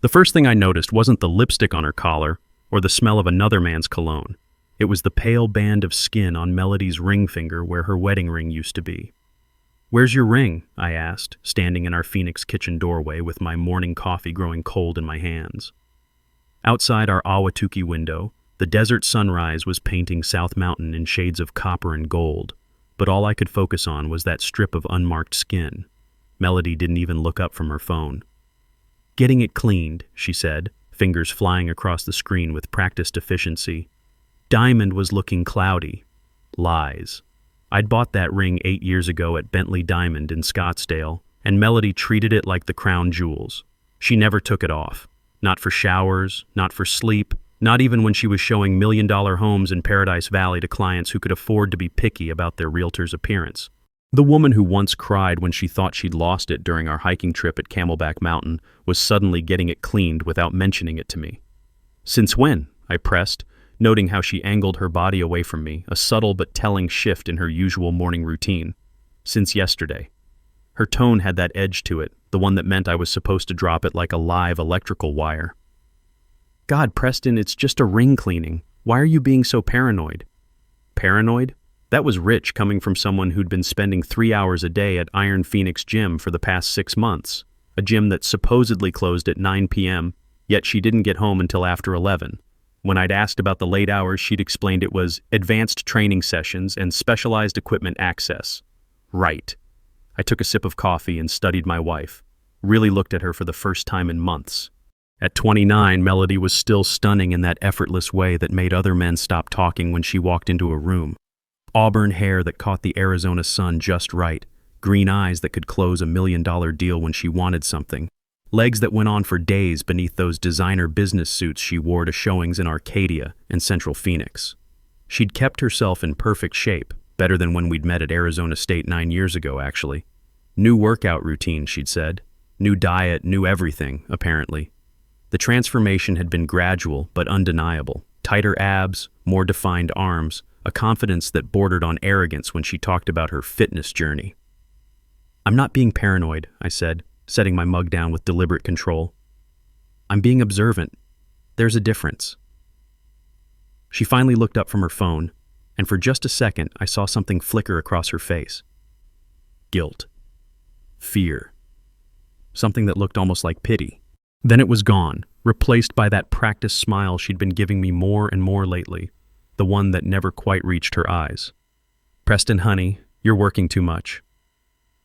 The first thing I noticed wasn't the lipstick on her collar or the smell of another man's cologne. It was the pale band of skin on Melody's ring finger where her wedding ring used to be. "Where's your ring?" I asked, standing in our Phoenix kitchen doorway with my morning coffee growing cold in my hands. Outside our Ahwatukee window, the desert sunrise was painting South Mountain in shades of copper and gold, but all I could focus on was that strip of unmarked skin. Melody didn't even look up from her phone. "Getting it cleaned," she said, fingers flying across the screen with practiced efficiency. Diamond was looking cloudy. Lies. I'd bought that ring 8 years ago at Bentley Diamond in Scottsdale, and Melody treated it like the crown jewels. She never took it off. Not for showers, not for sleep, not even when she was showing million-dollar homes in Paradise Valley to clients who could afford to be picky about their realtor's appearance. The woman who once cried when she thought she'd lost it during our hiking trip at Camelback Mountain was suddenly getting it cleaned without mentioning it to me. "Since when?" I pressed, noting how she angled her body away from me, a subtle but telling shift in her usual morning routine. "Since yesterday." Her tone had that edge to it, the one that meant I was supposed to drop it like a live electrical wire. "God, Preston, it's just a ring cleaning. Why are you being so paranoid?" Paranoid? That was rich coming from someone who'd been spending 3 hours a day at Iron Phoenix Gym for the past 6 months, a gym that supposedly closed at 9 p.m., yet she didn't get home until after 11. When I'd asked about the late hours, she'd explained it was advanced training sessions and specialized equipment access. Right. I took a sip of coffee and studied my wife. Really looked at her for the first time in months. At 29, Melody was still stunning in that effortless way that made other men stop talking when she walked into a room. Auburn hair that caught the Arizona sun just right, green eyes that could close $1 million deal when she wanted something, legs that went on for days beneath those designer business suits she wore to showings in Arcadia and Central Phoenix. She'd kept herself in perfect shape, better than when we'd met at Arizona State 9 years ago, actually. New workout routine, she'd said. New diet, new everything, apparently. The transformation had been gradual but undeniable. Tighter abs, more defined arms, a confidence that bordered on arrogance when she talked about her fitness journey. "I'm not being paranoid," I said, setting my mug down with deliberate control. "I'm being observant. There's a difference." She finally looked up from her phone, and for just a second I saw something flicker across her face. Guilt. Fear. Something that looked almost like pity. Then it was gone, replaced by that practiced smile she'd been giving me more and more lately, the one that never quite reached her eyes. "Preston, honey, you're working too much."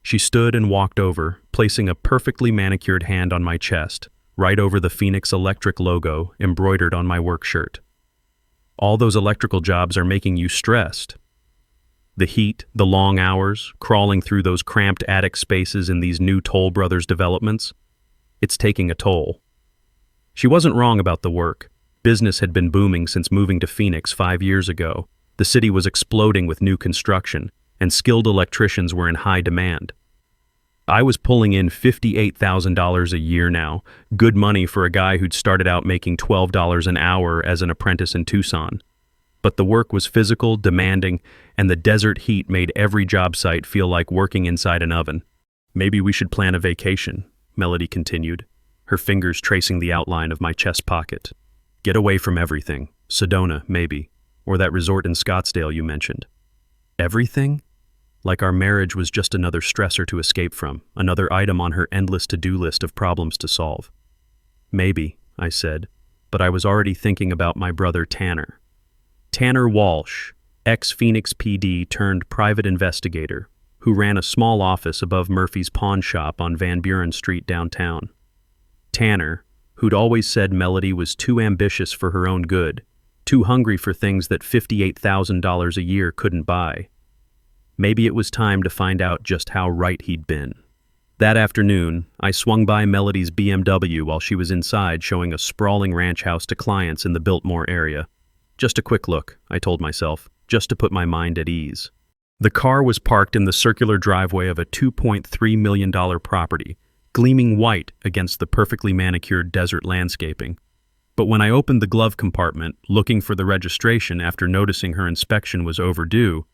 She stood and walked over, placing a perfectly manicured hand on my chest, right over the Phoenix Electric logo embroidered on my work shirt. "All those electrical jobs are making you stressed. The heat, the long hours, crawling through those cramped attic spaces in these new Toll Brothers developments, it's taking a toll." She wasn't wrong about the work. Business had been booming since moving to Phoenix 5 years ago. The city was exploding with new construction, and skilled electricians were in high demand. I was pulling in $58,000 a year now, good money for a guy who'd started out making $12 an hour as an apprentice in Tucson. But the work was physical, demanding, and the desert heat made every job site feel like working inside an oven. "Maybe we should plan a vacation," Melody continued, her fingers tracing the outline of my chest pocket. "Get away from everything. Sedona, maybe. Or that resort in Scottsdale you mentioned." Everything? Like our marriage was just another stressor to escape from, another item on her endless to-do list of problems to solve. "Maybe," I said, but I was already thinking about my brother Tanner. Tanner Walsh, ex-Phoenix PD turned private investigator, who ran a small office above Murphy's Pawn Shop on Van Buren Street downtown. Tanner, who'd always said Melody was too ambitious for her own good, too hungry for things that $58,000 a year couldn't buy. Maybe it was time to find out just how right he'd been. That afternoon, I swung by Melody's BMW while she was inside showing a sprawling ranch house to clients in the Biltmore area. Just a quick look, I told myself, just to put my mind at ease. The car was parked in the circular driveway of a $2.3 million property, gleaming white against the perfectly manicured desert landscaping. But when I opened the glove compartment, looking for the registration after noticing her inspection was overdue,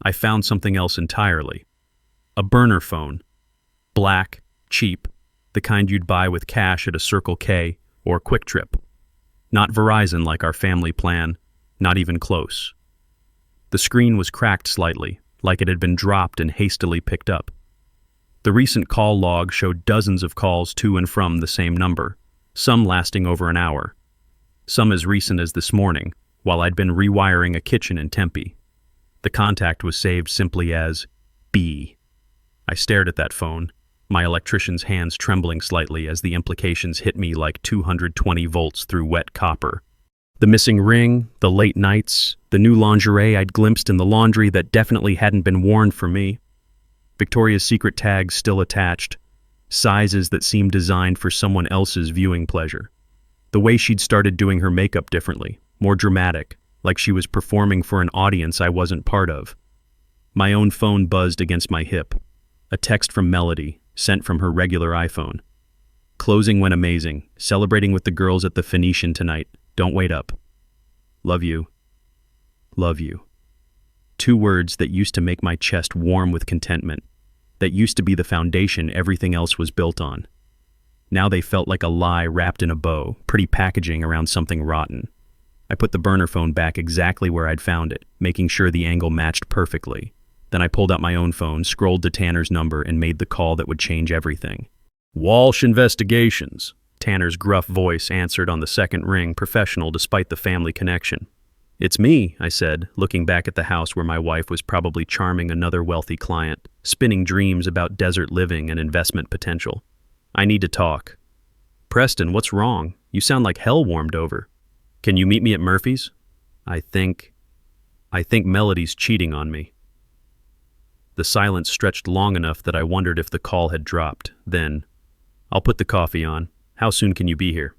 I found something else entirely. A burner phone. Black, cheap, the kind you'd buy with cash at a Circle K or Quick Trip. Not Verizon like our family plan, not even close. The screen was cracked slightly, like it had been dropped and hastily picked up. The recent call log showed dozens of calls to and from the same number, some lasting over an hour. Some as recent as this morning, while I'd been rewiring a kitchen in Tempe. The contact was saved simply as B. I stared at that phone, my electrician's hands trembling slightly as the implications hit me like 220 volts through wet copper. The missing ring, the late nights, the new lingerie I'd glimpsed in the laundry that definitely hadn't been worn for me. Victoria's Secret tags still attached, sizes that seemed designed for someone else's viewing pleasure. The way she'd started doing her makeup differently, more dramatic, like she was performing for an audience I wasn't part of. My own phone buzzed against my hip. A text from Melody, sent from her regular iPhone. Closing went amazing, celebrating with the girls at the Phoenician tonight. Don't wait up. Love you. Love you. 2 words that used to make my chest warm with contentment, that used to be the foundation everything else was built on. Now they felt like a lie wrapped in a bow, pretty packaging around something rotten. I put the burner phone back exactly where I'd found it, making sure the angle matched perfectly. Then I pulled out my own phone, scrolled to Tanner's number, and made the call that would change everything. Walsh Investigations. Tanner's gruff voice answered on the second ring, professional despite the family connection. It's me, I said, looking back at the house where my wife was probably charming another wealthy client, spinning dreams about desert living and investment potential. I need to talk. Preston, what's wrong? You sound like hell warmed over. Can you meet me at Murphy's? I think Melody's cheating on me. The silence stretched long enough that I wondered if the call had dropped. Then, I'll put the coffee on. How soon can you be here?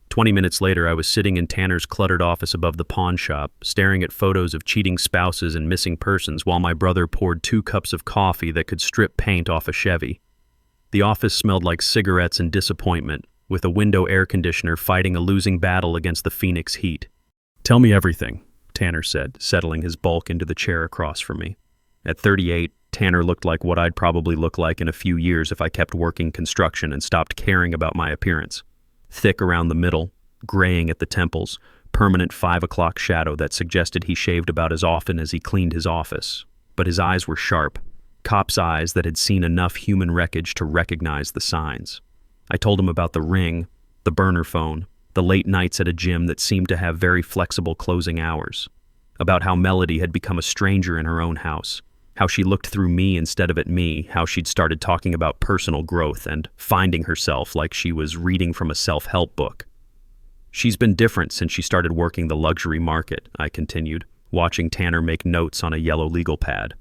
20 minutes later, I was sitting in Tanner's cluttered office above the pawn shop, staring at photos of cheating spouses and missing persons while my brother poured 2 cups of coffee that could strip paint off a Chevy. The office smelled like cigarettes and disappointment, with a window air conditioner fighting a losing battle against the Phoenix heat. Tell me everything, Tanner said, settling his bulk into the chair across from me. At 38, Tanner looked like what I'd probably look like in a few years if I kept working construction and stopped caring about my appearance. Thick around the middle, graying at the temples, permanent 5 o'clock shadow that suggested he shaved about as often as he cleaned his office. But his eyes were sharp, cop's eyes that had seen enough human wreckage to recognize the signs. I told him about the ring, the burner phone, the late nights at a gym that seemed to have very flexible closing hours, about how Melody had become a stranger in her own house, how she looked through me instead of at me, how she'd started talking about personal growth and finding herself like she was reading from a self-help book. She's been different since she started working the luxury market, I continued, watching Tanner make notes on a yellow legal pad.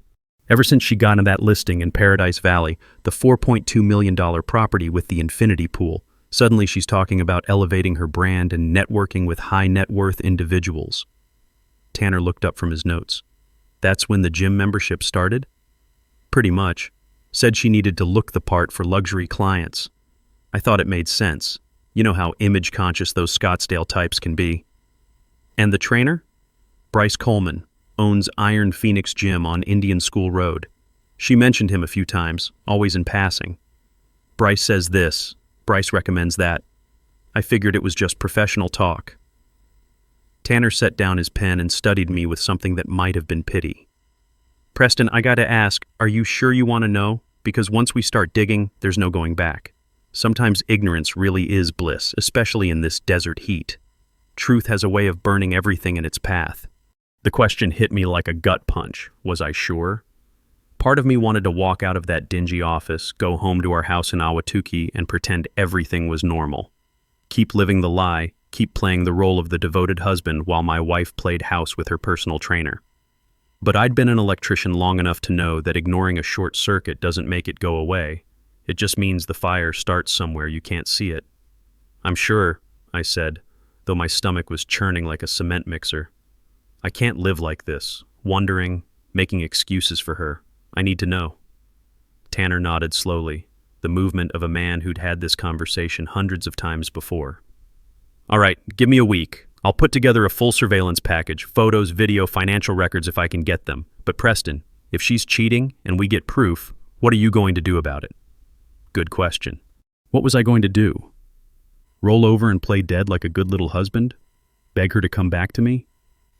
Ever since she got in that listing in Paradise Valley, the $4.2 million property with the infinity pool, suddenly she's talking about elevating her brand and networking with high net worth individuals. Tanner looked up from his notes. That's when the gym membership started? Pretty much. Said she needed to look the part for luxury clients. I thought it made sense. You know how image-conscious those Scottsdale types can be. And the trainer? Bryce Coleman, owns Iron Phoenix Gym on Indian School Road. She mentioned him a few times, always in passing. Bryce says this, Bryce recommends that. I figured it was just professional talk. Tanner set down his pen and studied me with something that might have been pity. Preston, I gotta ask, are you sure you want to know? Because once we start digging, there's no going back. Sometimes ignorance really is bliss, especially in this desert heat. Truth has a way of burning everything in its path. The question hit me like a gut punch. Was I sure? Part of me wanted to walk out of that dingy office, go home to our house in Ahwatukee, and pretend everything was normal. Keep living the lie, keep playing the role of the devoted husband while my wife played house with her personal trainer. But I'd been an electrician long enough to know that ignoring a short circuit doesn't make it go away. It just means the fire starts somewhere you can't see it. I'm sure, I said, though my stomach was churning like a cement mixer. I can't live like this, wondering, making excuses for her. I need to know. Tanner nodded slowly, the movement of a man who'd had this conversation hundreds of times before. All right, give me a week. I'll put together a full surveillance package, photos, video, financial records if I can get them. But Preston, if she's cheating and we get proof, what are you going to do about it? Good question. What was I going to do? Roll over and play dead like a good little husband? Beg her to come back to me?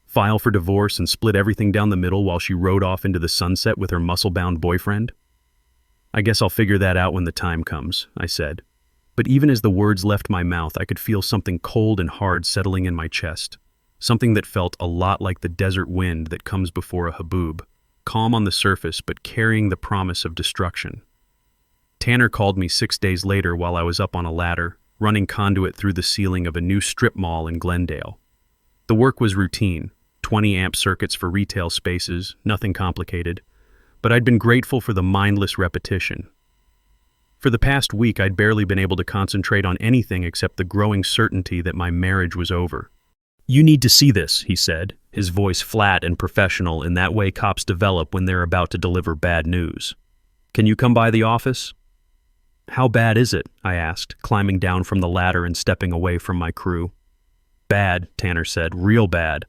File for divorce and split everything down the middle while she rode off into the sunset with her muscle-bound boyfriend? I guess I'll figure that out when the time comes, I said. But even as the words left my mouth, I could feel something cold and hard settling in my chest. Something that felt a lot like the desert wind that comes before a haboob, calm on the surface but carrying the promise of destruction. Tanner called me 6 days later while I was up on a ladder, running conduit through the ceiling of a new strip mall in Glendale. The work was routine, 20-amp circuits for retail spaces, nothing complicated, but I'd been grateful for the mindless repetition. For the past week, I'd barely been able to concentrate on anything except the growing certainty that my marriage was over. "You need to see this," he said, his voice flat and professional in that way cops develop when they're about to deliver bad news. "Can you come by the office?" "How bad is it?" I asked, climbing down from the ladder and stepping away from my crew. "Bad," Tanner said, "real bad.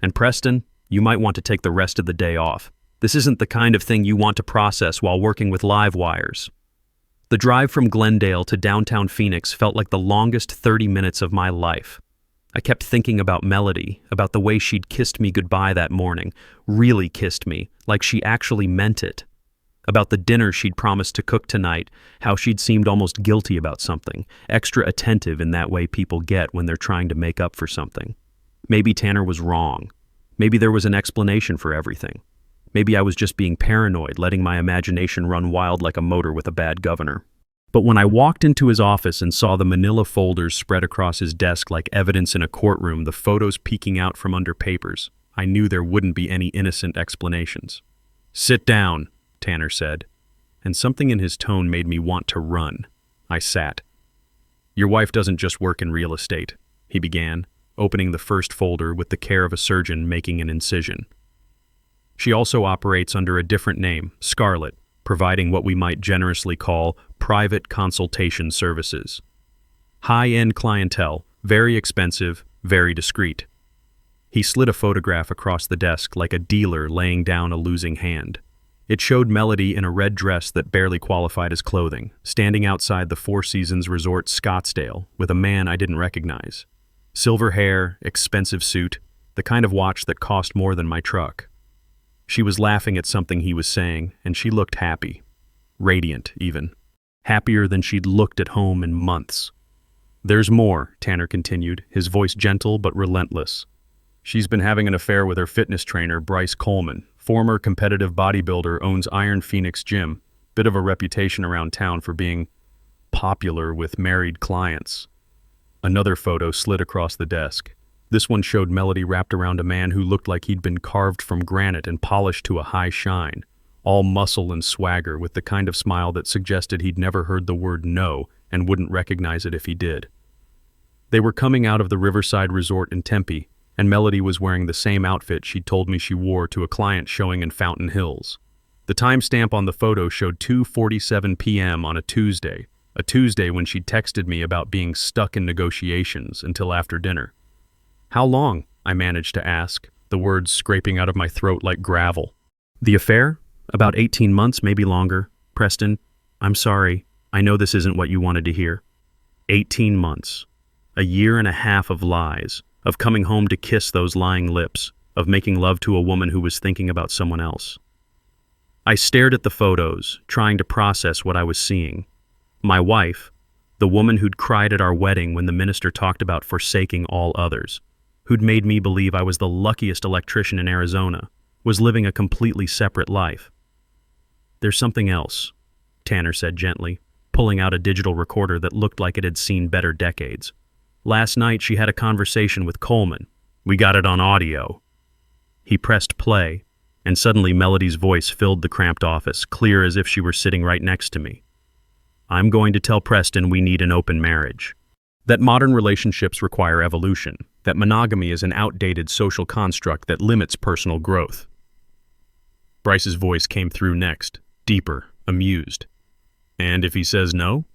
And Preston, you might want to take the rest of the day off. This isn't the kind of thing you want to process while working with live wires." The drive from Glendale to downtown Phoenix felt like the longest 30 minutes of my life. I kept thinking about Melody, about the way she'd kissed me goodbye that morning, really kissed me, like she actually meant it. About the dinner she'd promised to cook tonight, how she'd seemed almost guilty about something, extra attentive in that way people get when they're trying to make up for something. Maybe Tanner was wrong. Maybe there was an explanation for everything. Maybe I was just being paranoid, letting my imagination run wild like a motor with a bad governor. But when I walked into his office and saw the manila folders spread across his desk like evidence in a courtroom, the photos peeking out from under papers, I knew there wouldn't be any innocent explanations. "Sit down," Tanner said, and something in his tone made me want to run. I sat. "Your wife doesn't just work in real estate," he began, opening the first folder with the care of a surgeon making an incision. "She also operates under a different name, Scarlett, providing what we might generously call private consultation services. High-end clientele, very expensive, very discreet." He slid a photograph across the desk like a dealer laying down a losing hand. It showed Melody in a red dress that barely qualified as clothing, standing outside the Four Seasons Resort Scottsdale with a man I didn't recognize. Silver hair, expensive suit, the kind of watch that cost more than my truck. She was laughing at something he was saying, and she looked happy. Radiant, even. Happier than she'd looked at home in months. "There's more," Tanner continued, his voice gentle but relentless. "She's been having an affair with her fitness trainer, Bryce Coleman. Former competitive bodybuilder, owns Iron Phoenix Gym. Bit of a reputation around town for being popular with married clients." Another photo slid across the desk. This one showed Melody wrapped around a man who looked like he'd been carved from granite and polished to a high shine, all muscle and swagger with the kind of smile that suggested he'd never heard the word no and wouldn't recognize it if he did. They were coming out of the Riverside Resort in Tempe, and Melody was wearing the same outfit she'd told me she wore to a client showing in Fountain Hills. The timestamp on the photo showed 2:47 p.m. on a Tuesday when she'd texted me about being stuck in negotiations until after dinner. "How long?" I managed to ask, the words scraping out of my throat like gravel. "The affair? About 18 months, maybe longer. Preston, I'm sorry. I know this isn't what you wanted to hear." 18 months. A year and a half of lies, of coming home to kiss those lying lips, of making love to a woman who was thinking about someone else. I stared at the photos, trying to process what I was seeing. My wife, the woman who'd cried at our wedding when the minister talked about forsaking all others, who'd made me believe I was the luckiest electrician in Arizona, was living a completely separate life. "There's something else," Tanner said gently, pulling out a digital recorder that looked like it had seen better decades. "Last night she had a conversation with Coleman. We got it on audio." He pressed play, and suddenly Melody's voice filled the cramped office, clear as if she were sitting right next to me. "I'm going to tell Preston we need an open marriage. That modern relationships require evolution. That monogamy is an outdated social construct that limits personal growth." Bryce's voice came through next, deeper, amused. "And if he says no?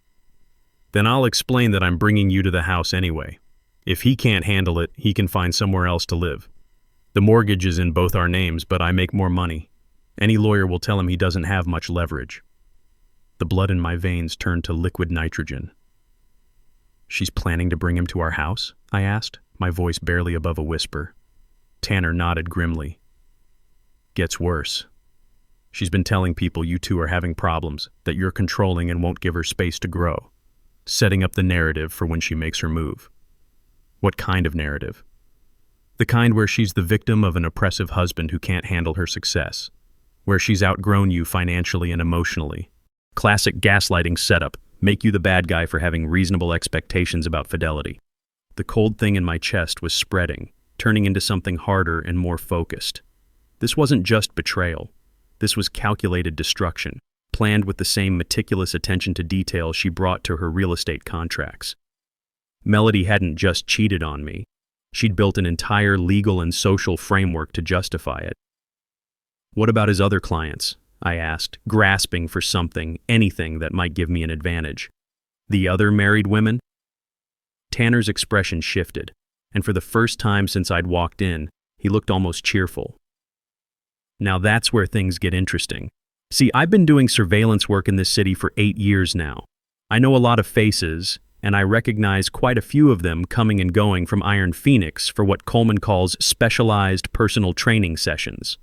Then I'll explain that I'm bringing you to the house anyway. If he can't handle it, he can find somewhere else to live. The mortgage is in both our names, but I make more money. Any lawyer will tell him he doesn't have much leverage." The blood in my veins turned to liquid nitrogen. She's planning to bring him to our house? I asked, my voice barely above a whisper. Tanner nodded grimly. Gets worse. She's been telling people you two are having problems, that you're controlling and won't give her space to grow. Setting up the narrative for when she makes her move. What kind of narrative? The kind where she's the victim of an oppressive husband who can't handle her success. Where she's outgrown you financially and emotionally. Classic gaslighting setup, make you the bad guy for having reasonable expectations about fidelity. The cold thing in my chest was spreading, turning into something harder and more focused. This wasn't just betrayal. This was calculated destruction, planned with the same meticulous attention to detail she brought to her real estate contracts. Melody hadn't just cheated on me. She'd built an entire legal and social framework to justify it. What about his other clients? I asked, grasping for something, anything that might give me an advantage. The other married women? Tanner's expression shifted, and for the first time since I'd walked in, he looked almost cheerful. Now that's where things get interesting. See, I've been doing surveillance work in this city for 8 years now. I know a lot of faces, and I recognize quite a few of them coming and going from Iron Phoenix for what Coleman calls specialized personal training sessions.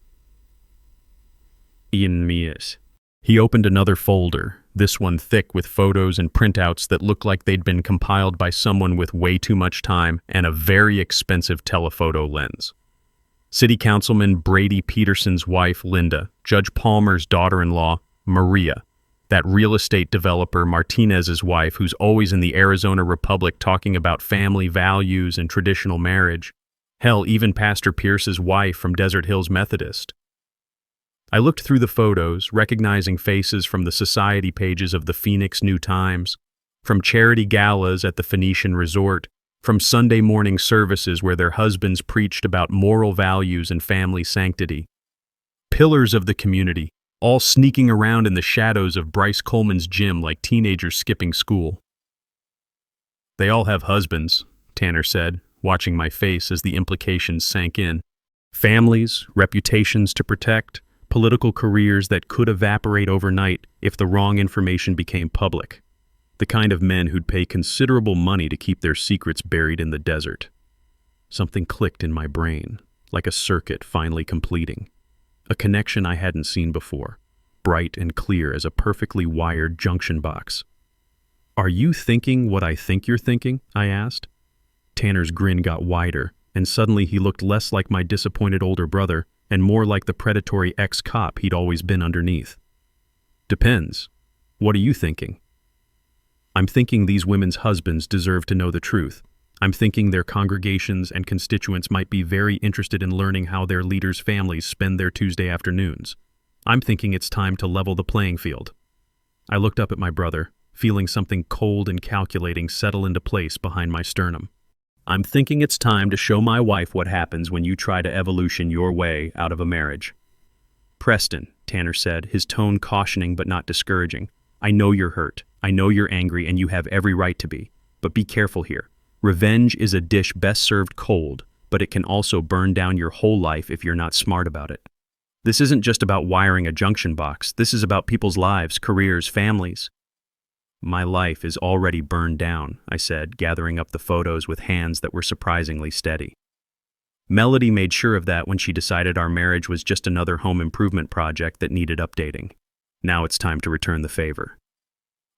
Ian Mias. He opened another folder, this one thick with photos and printouts that looked like they'd been compiled by someone with way too much time and a very expensive telephoto lens. City Councilman Brady Peterson's wife, Linda, Judge Palmer's daughter-in-law, Maria, that real estate developer Martinez's wife who's always in the Arizona Republic talking about family values and traditional marriage. Hell, even Pastor Pierce's wife from Desert Hills Methodist. I looked through the photos, recognizing faces from the society pages of the Phoenix New Times, from charity galas at the Phoenician Resort, from Sunday morning services where their husbands preached about moral values and family sanctity. Pillars of the community, all sneaking around in the shadows of Bryce Coleman's gym like teenagers skipping school. They all have husbands, Tanner said, watching my face as the implications sank in. Families, reputations to protect, political careers that could evaporate overnight if the wrong information became public. The kind of men who'd pay considerable money to keep their secrets buried in the desert. Something clicked in my brain, like a circuit finally completing. A connection I hadn't seen before, bright and clear as a perfectly wired junction box. Are you thinking what I think you're thinking? I asked. Tanner's grin got wider, and suddenly he looked less like my disappointed older brother and more like the predatory ex-cop he'd always been underneath. Depends. What are you thinking? I'm thinking these women's husbands deserve to know the truth. I'm thinking their congregations and constituents might be very interested in learning how their leaders' families spend their Tuesday afternoons. I'm thinking it's time to level the playing field. I looked up at my brother, feeling something cold and calculating settle into place behind my sternum. I'm thinking it's time to show my wife what happens when you try to evolution your way out of a marriage. Preston, Tanner said, his tone cautioning but not discouraging. I know you're hurt. I know you're angry, and you have every right to be. But be careful here. Revenge is a dish best served cold, but it can also burn down your whole life if you're not smart about it. This isn't just about wiring a junction box. This is about people's lives, careers, families. My life is already burned down, I said, gathering up the photos with hands that were surprisingly steady. Melody made sure of that when she decided our marriage was just another home improvement project that needed updating. Now it's time to return the favor.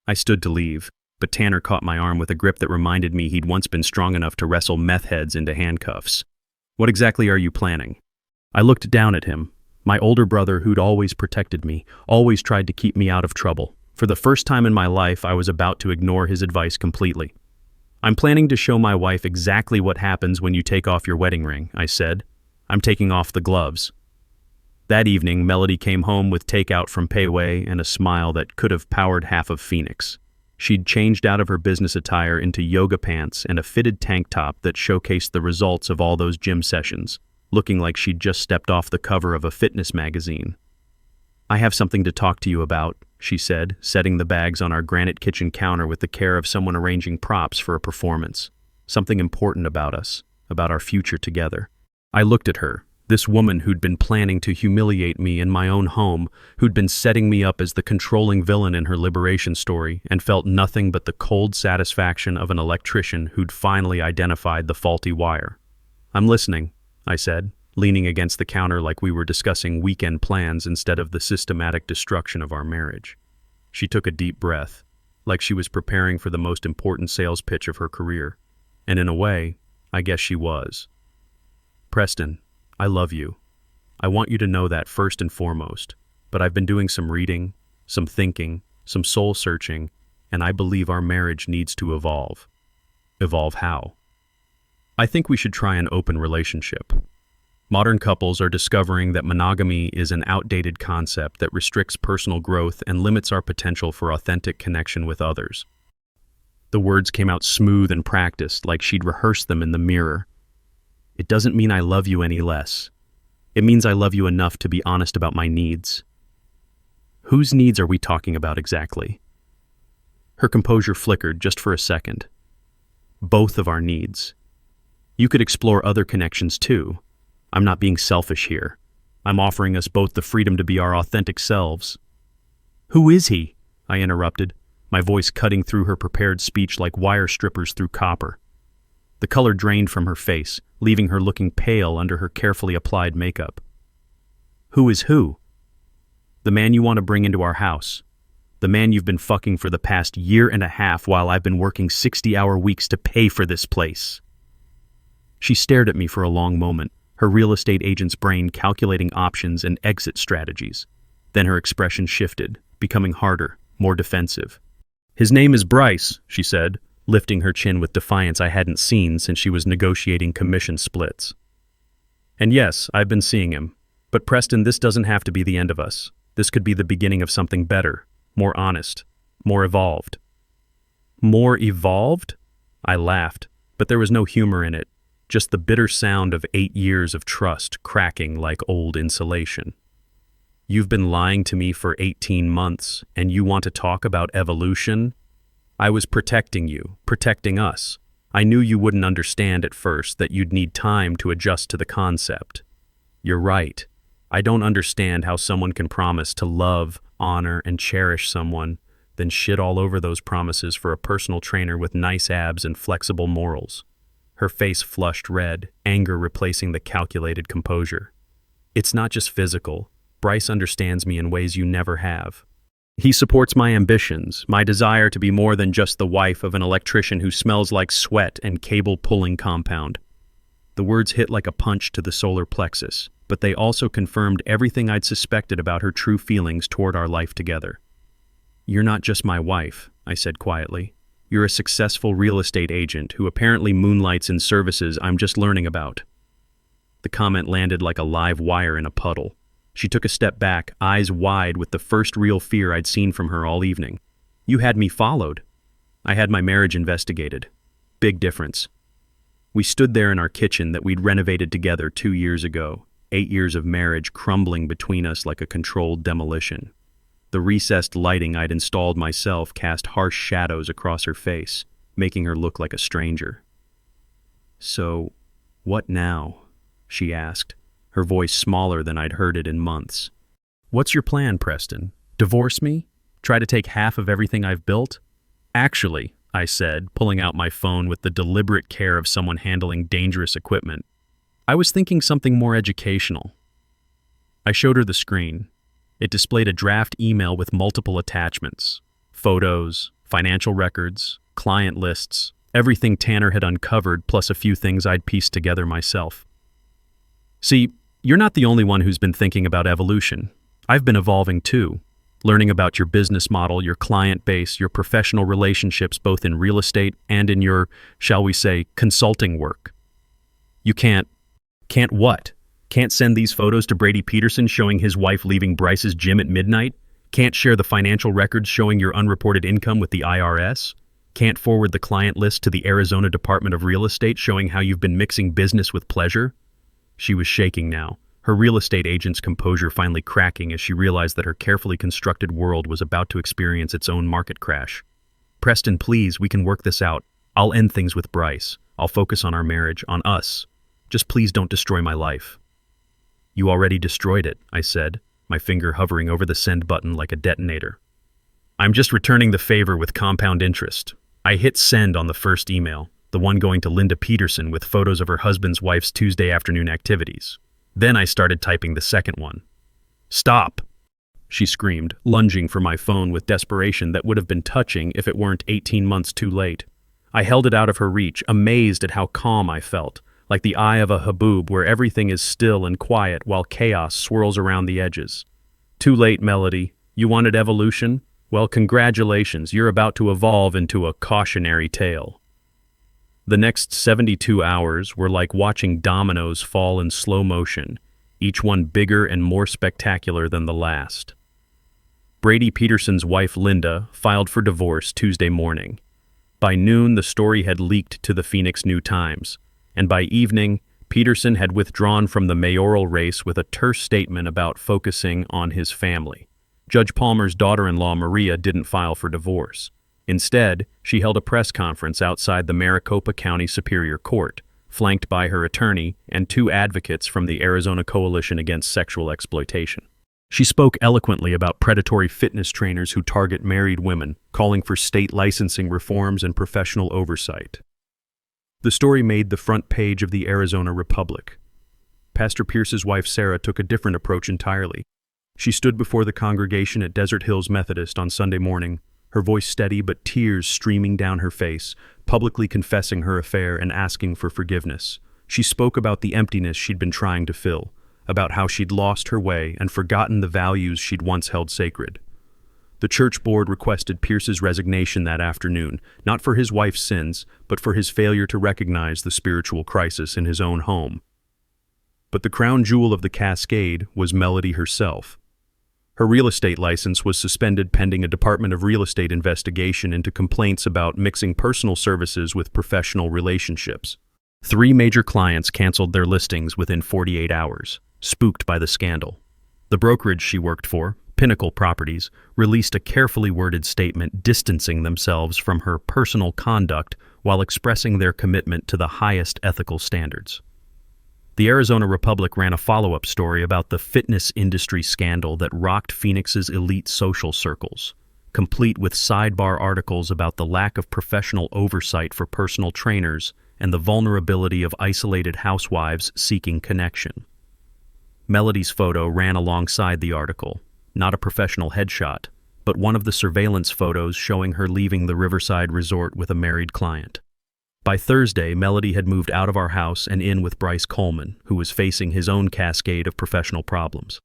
I stood to leave, but Tanner caught my arm with a grip that reminded me he'd once been strong enough to wrestle meth heads into handcuffs. What exactly are you planning? I looked down at him, my older brother who'd always protected me, always tried to keep me out of trouble. For the first time in my life, I was about to ignore his advice completely. I'm planning to show my wife exactly what happens when you take off your wedding ring, I said. I'm taking off the gloves. That evening, Melody came home with takeout from Payway and a smile that could have powered half of Phoenix. She'd changed out of her business attire into yoga pants and a fitted tank top that showcased the results of all those gym sessions, looking like she'd just stepped off the cover of a fitness magazine. I have something to talk to you about, she said, setting the bags on our granite kitchen counter with the care of someone arranging props for a performance. Something important about us, about our future together. I looked at her, This woman who'd been planning to humiliate me in my own home, who'd been setting me up as the controlling villain in her liberation story, and felt nothing but the cold satisfaction of an electrician who'd finally identified the faulty wire. "I'm listening," I said, leaning against the counter like we were discussing weekend plans instead of the systematic destruction of our marriage. She took a deep breath, like she was preparing for the most important sales pitch of her career. And in a way, I guess she was. "Preston, I love you. I want you to know that first and foremost, but I've been doing some reading, some thinking, some soul-searching, and I believe our marriage needs to evolve." "Evolve how?" "I think we should try an open relationship. Modern couples are discovering that monogamy is an outdated concept that restricts personal growth and limits our potential for authentic connection with others." The words came out smooth and practiced, like she'd rehearsed them in the mirror. "It doesn't mean I love you any less. It means I love you enough to be honest about my needs." "Whose needs are we talking about exactly?" Her composure flickered just for a second. "Both of our needs. You could explore other connections too. I'm not being selfish here. I'm offering us both the freedom to be our authentic selves." "Who is he?" I interrupted, my voice cutting through her prepared speech like wire strippers through copper. The color drained from her face, leaving her looking pale under her carefully applied makeup. "Who is who?" "The man you want to bring into our house. The man you've been fucking for the past year and a half while I've been working 60-hour weeks to pay for this place." She stared at me for a long moment, her real estate agent's brain calculating options and exit strategies. Then her expression shifted, becoming harder, more defensive. "His name is Bryce," she said, lifting her chin with defiance I hadn't seen since she was negotiating commission splits. "And yes, I've been seeing him. But Preston, this doesn't have to be the end of us. This could be the beginning of something better, more honest, more evolved." "More evolved?" I laughed, but there was no humor in it, just the bitter sound of 8 years of trust cracking like old insulation. "You've been lying to me for 18 months, and you want to talk about evolution? I was protecting you, protecting us. I knew you wouldn't understand at first, that you'd need time to adjust to the concept. You're right. I don't understand how someone can promise to love, honor, and cherish someone, then shit all over those promises for a personal trainer with nice abs and flexible morals." Her face flushed red, anger replacing the calculated composure. "It's not just physical. Bryce understands me in ways you never have. He supports my ambitions, my desire to be more than just the wife of an electrician who smells like sweat and cable-pulling compound." The words hit like a punch to the solar plexus, but they also confirmed everything I'd suspected about her true feelings toward our life together. "You're not just my wife," I said quietly. "You're a successful real estate agent who apparently moonlights in services I'm just learning about." The comment landed like a live wire in a puddle. She took a step back, eyes wide with the first real fear I'd seen from her all evening. "You had me followed." "I had my marriage investigated." Big difference. We stood there in our kitchen that we'd renovated together 2 years ago, 8 years of marriage crumbling between us like a controlled demolition. The recessed lighting I'd installed myself cast harsh shadows across her face, making her look like a stranger. "So, what now?" she asked, her voice smaller than I'd heard it in months. "What's your plan, Preston? Divorce me? Try to take half of everything I've built?" "Actually," I said, pulling out my phone with the deliberate care of someone handling dangerous equipment, "I was thinking something more educational." I showed her the screen. It displayed a draft email with multiple attachments: photos, financial records, client lists, everything Tanner had uncovered, plus a few things I'd pieced together myself. "See, you're not the only one who's been thinking about evolution. I've been evolving too, learning about your business model, your client base, your professional relationships, both in real estate and in your, shall we say, consulting work." "You can't what? Can't send these photos to Brady Peterson showing his wife leaving Bryce's gym at midnight? Can't share the financial records showing your unreported income with the IRS? Can't forward the client list to the Arizona Department of Real Estate showing how you've been mixing business with pleasure?" She was shaking now, her real estate agent's composure finally cracking as she realized that her carefully constructed world was about to experience its own market crash. "Preston, please, we can work this out. I'll end things with Bryce. I'll focus on our marriage, on us. Just please don't destroy my life." You already destroyed it, I said, my finger hovering over the send button like a detonator. I'm just returning the favor with compound interest. I hit send on the first email, the one going to Linda Peterson with photos of her husband's wife's Tuesday afternoon activities. Then I started typing the second one. Stop, she screamed, lunging for my phone with desperation that would have been touching if it weren't 18 months too late. I held it out of her reach, amazed at how calm I felt, like the eye of a haboob where everything is still and quiet while chaos swirls around the edges. Too late, Melody. You wanted evolution? Well, congratulations, you're about to evolve into a cautionary tale. The next 72 hours were like watching dominoes fall in slow motion, each one bigger and more spectacular than the last. Brady Peterson's wife, Linda, filed for divorce Tuesday morning. By noon, the story had leaked to the Phoenix New-Times, and by evening, Peterson had withdrawn from the mayoral race with a terse statement about focusing on his family. Judge Palmer's daughter-in-law, Maria, didn't file for divorce. Instead, she held a press conference outside the Maricopa County Superior Court, flanked by her attorney and two advocates from the Arizona Coalition Against Sexual Exploitation. She spoke eloquently about predatory fitness trainers who target married women, calling for state licensing reforms and professional oversight. The story made the front page of the Arizona Republic. Pastor Pierce's wife, Sarah, took a different approach entirely. She stood before the congregation at Desert Hills Methodist on Sunday morning, her voice steady but tears streaming down her face, publicly confessing her affair and asking for forgiveness. She spoke about the emptiness she'd been trying to fill, about how she'd lost her way and forgotten the values she'd once held sacred. The church board requested Pierce's resignation that afternoon, not for his wife's sins, but for his failure to recognize the spiritual crisis in his own home. But the crown jewel of the cascade was Melody herself. Her real estate license was suspended pending a Department of Real Estate investigation into complaints about mixing personal services with professional relationships. 3 major clients canceled their listings within 48 hours, spooked by the scandal. The brokerage she worked for, Pinnacle Properties, released a carefully worded statement distancing themselves from her personal conduct while expressing their commitment to the highest ethical standards. The Arizona Republic ran a follow-up story about the fitness industry scandal that rocked Phoenix's elite social circles, complete with sidebar articles about the lack of professional oversight for personal trainers and the vulnerability of isolated housewives seeking connection. Melody's photo ran alongside the article, not a professional headshot, but one of the surveillance photos showing her leaving the Riverside resort with a married client. By Thursday, Melody had moved out of our house and in with Bryce Coleman, who was facing his own cascade of professional problems.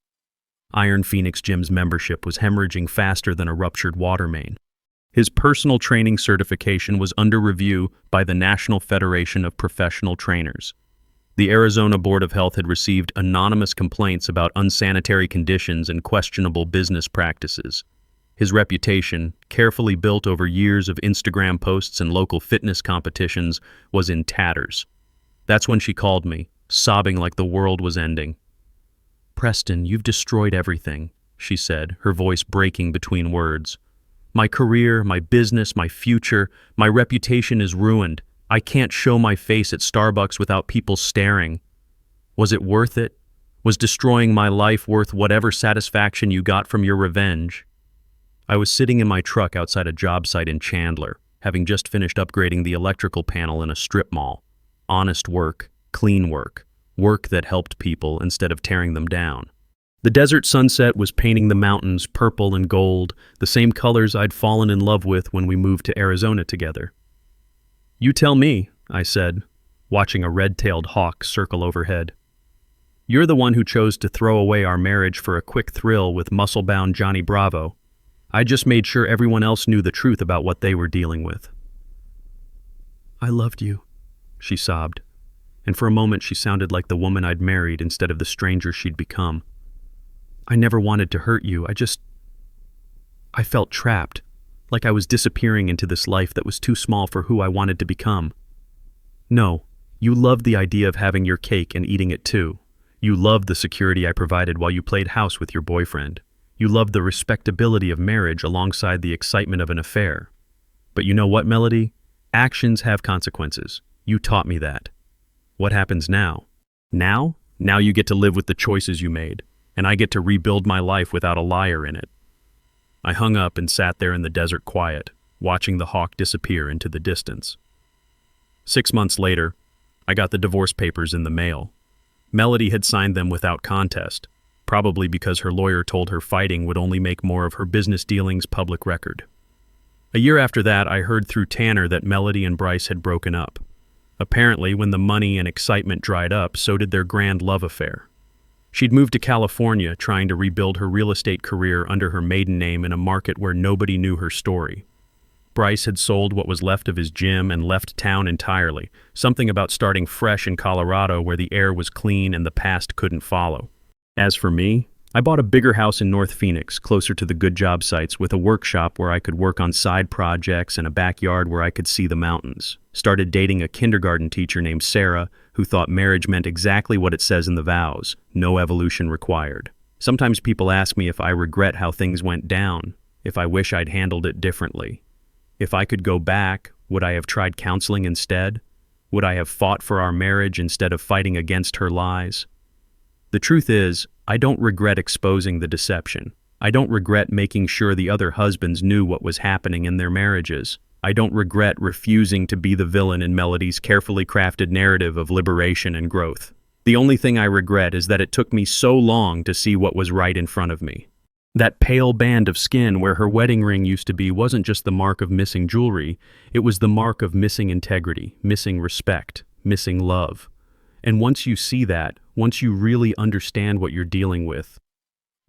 Iron Phoenix Gym's membership was hemorrhaging faster than a ruptured water main. His personal training certification was under review by the National Federation of Professional Trainers. The Arizona Board of Health had received anonymous complaints about unsanitary conditions and questionable business practices. His reputation, carefully built over years of Instagram posts and local fitness competitions, was in tatters. That's when she called me, sobbing like the world was ending. "Preston, you've destroyed everything," she said, her voice breaking between words. "My career, my business, my future, my reputation is ruined. I can't show my face at Starbucks without people staring. Was it worth it? Was destroying my life worth whatever satisfaction you got from your revenge?" I was sitting in my truck outside a job site in Chandler, having just finished upgrading the electrical panel in a strip mall. Honest work, clean work, work that helped people instead of tearing them down. The desert sunset was painting the mountains purple and gold, the same colors I'd fallen in love with when we moved to Arizona together. "You tell me," I said, watching a red-tailed hawk circle overhead. "You're the one who chose to throw away our marriage for a quick thrill with muscle-bound Johnny Bravo. I just made sure everyone else knew the truth about what they were dealing with." "I loved you," she sobbed, and for a moment she sounded like the woman I'd married instead of the stranger she'd become. "I never wanted to hurt you. I felt trapped, like I was disappearing into this life that was too small for who I wanted to become." "No, you loved the idea of having your cake and eating it too. You loved the security I provided while you played house with your boyfriend. You loved the respectability of marriage alongside the excitement of an affair. But you know what, Melody? Actions have consequences. You taught me that. What happens now?" "Now? Now you get to live with the choices you made, and I get to rebuild my life without a liar in it." I hung up and sat there in the desert quiet, watching the hawk disappear into the distance. 6 months later, I got the divorce papers in the mail. Melody had signed them without contest, probably because her lawyer told her fighting would only make more of her business dealings public record. A year after that, I heard through Tanner that Melody and Bryce had broken up. Apparently, when the money and excitement dried up, so did their grand love affair. She'd moved to California, trying to rebuild her real estate career under her maiden name in a market where nobody knew her story. Bryce had sold what was left of his gym and left town entirely, something about starting fresh in Colorado where the air was clean and the past couldn't follow. As for me, I bought a bigger house in North Phoenix, closer to the good job sites, with a workshop where I could work on side projects and a backyard where I could see the mountains. Started dating a kindergarten teacher named Sarah, who thought marriage meant exactly what it says in the vows, no evolution required. Sometimes people ask me if I regret how things went down, if I wish I'd handled it differently. If I could go back, would I have tried counseling instead? Would I have fought for our marriage instead of fighting against her lies? The truth is, I don't regret exposing the deception. I don't regret making sure the other husbands knew what was happening in their marriages. I don't regret refusing to be the villain in Melody's carefully crafted narrative of liberation and growth. The only thing I regret is that it took me so long to see what was right in front of me. That pale band of skin where her wedding ring used to be wasn't just the mark of missing jewelry, it was the mark of missing integrity, missing respect, missing love. And once you see that, once you really understand what you're dealing with,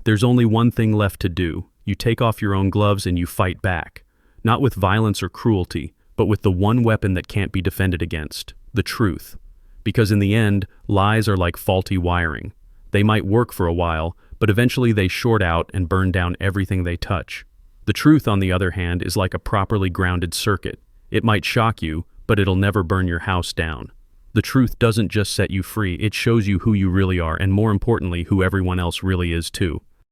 there's only one thing left to do. You take off your own gloves and you fight back. Not with violence or cruelty, but with the one weapon that can't be defended against, the truth. Because in the end, lies are like faulty wiring. They might work for a while, but eventually they short out and burn down everything they touch. The truth, on the other hand, is like a properly grounded circuit. It might shock you, but it'll never burn your house down. The truth doesn't just set you free, it shows you who you really are, and more importantly, who everyone else really is too.